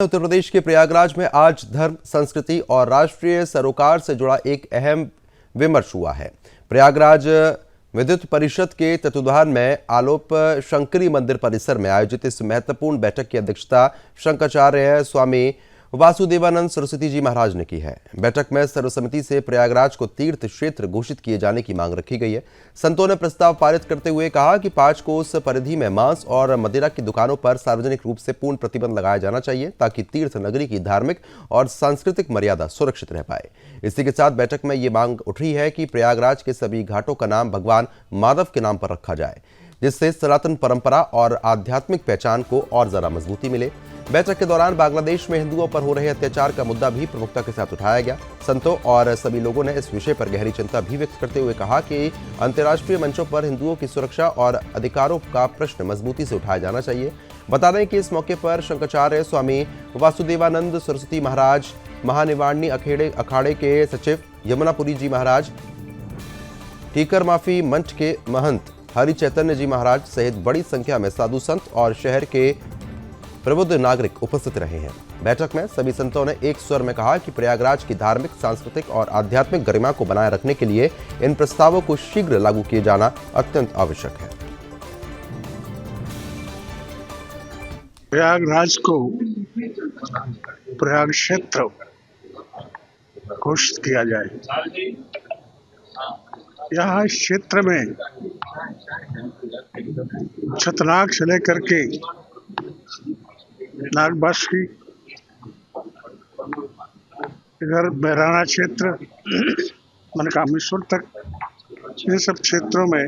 उत्तर प्रदेश के प्रयागराज में आज धर्म, संस्कृति और राष्ट्रीय सरोकार से जुड़ा एक अहम विमर्श हुआ है। प्रयागराज विद्युत परिषद के तत्वाधान में आलोप शंकरी मंदिर परिसर में आयोजित इस महत्वपूर्ण बैठक की अध्यक्षता शंकराचार्य स्वामी वासुदेवानंद सरस्वती जी महाराज ने की है। बैठक में सर्वसम्मति से प्रयागराज को तीर्थ क्षेत्र घोषित किए जाने की मांग रखी गई है। संतों ने प्रस्ताव पारित करते हुए कहा कि 5 कोस परिधि में मांस और मदिरा की दुकानों पर सार्वजनिक रूप से पूर्ण प्रतिबंध लगाया जाना चाहिए, ताकि तीर्थ नगरी की धार्मिक और सांस्कृतिक मर्यादा सुरक्षित रह पाए। इसी के साथ बैठक में ये मांग उठ रही है कि प्रयागराज के सभी घाटों का नाम भगवान माधव के नाम पर रखा जाए, जिससे सनातन परंपरा और आध्यात्मिक पहचान को और ज्यादा मजबूती मिले। बैठक के दौरान बांग्लादेश में हिंदुओं पर हो रहे अत्याचार का मुद्दा भी प्रमुखता के साथ उठाया गया। संतों और सभी लोगों ने इस विषय पर गहरी चिंता भी व्यक्त करते हुए कहा कि अंतर्राष्ट्रीय मंचों पर हिंदुओं की सुरक्षा और अधिकारों का प्रश्न मजबूती से उठाया जाना चाहिए। बता दें कि इस मौके पर शंकराचार्य स्वामी वासुदेवानंद सरस्वती महाराज, महानिवारणी अखाड़े के सचिव यमुनापुरी जी महाराज, टीकर माफी मंच के महंत हरि चैतन्य जी महाराज सहित बड़ी संख्या में साधु संत और शहर के प्रबुद्ध नागरिक उपस्थित रहे हैं। बैठक में सभी संतों ने एक स्वर में कहा कि प्रयागराज की धार्मिक, सांस्कृतिक और आध्यात्मिक गरिमा को बनाए रखने के लिए इन प्रस्तावों को शीघ्र लागू किए जाना अत्यंत आवश्यक है। प्रयागराज को प्रयाग क्षेत्र घोषित किया जाए। यहाँ इस क्षेत्र में छतनाग से लेकर के नागबासी, इधर बैराना क्षेत्र, मनकामेश्वर तक, इन सब क्षेत्रों में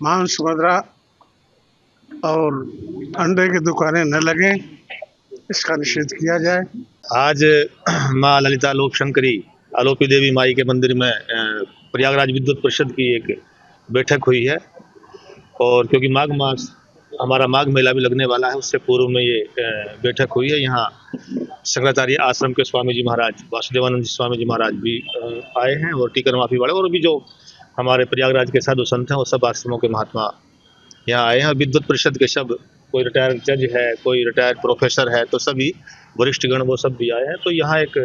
मांस, मदिरा और अंडे की दुकानें न लगें, इसका निषेध किया जाए। आज माँ ललिता आलोप शंकरी आलोपी देवी माई के मंदिर में प्रयागराज विद्युत परिषद की एक बैठक हुई है, और क्योंकि माघ मास हमारा माघ मेला भी लगने वाला है, उससे पूर्व में ये बैठक हुई है। यहाँ शंकराचार्य आश्रम के स्वामी जी महाराज, वासुदेवानंद स्वामी जी महाराज भी आए हैं, और टीकर माफी वाले और भी जो हमारे प्रयागराज के साधु संत हैं, वो सब आश्रमों के महात्मा यहाँ आए हैं। विद्युत परिषद के सब, कोई रिटायर्ड जज है, कोई रिटायर्ड प्रोफेसर है, तो सभी वरिष्ठगण वो सब भी आए हैं। तो यहाँ एक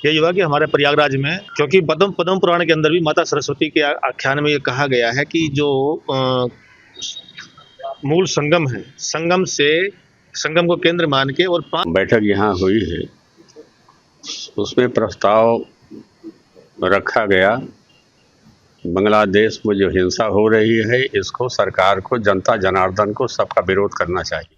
यही हुआ कि हमारे प्रयागराज में, क्योंकि पद्म पुराण के अंदर भी माता सरस्वती के आख्यान में ये कहा गया है कि जो मूल संगम है, संगम को केंद्र मान के और बैठक यहाँ हुई है, उसमें प्रस्ताव रखा गया। बांग्लादेश में जो हिंसा हो रही है, इसको सरकार को, जनता जनार्दन को सबका विरोध करना चाहिए।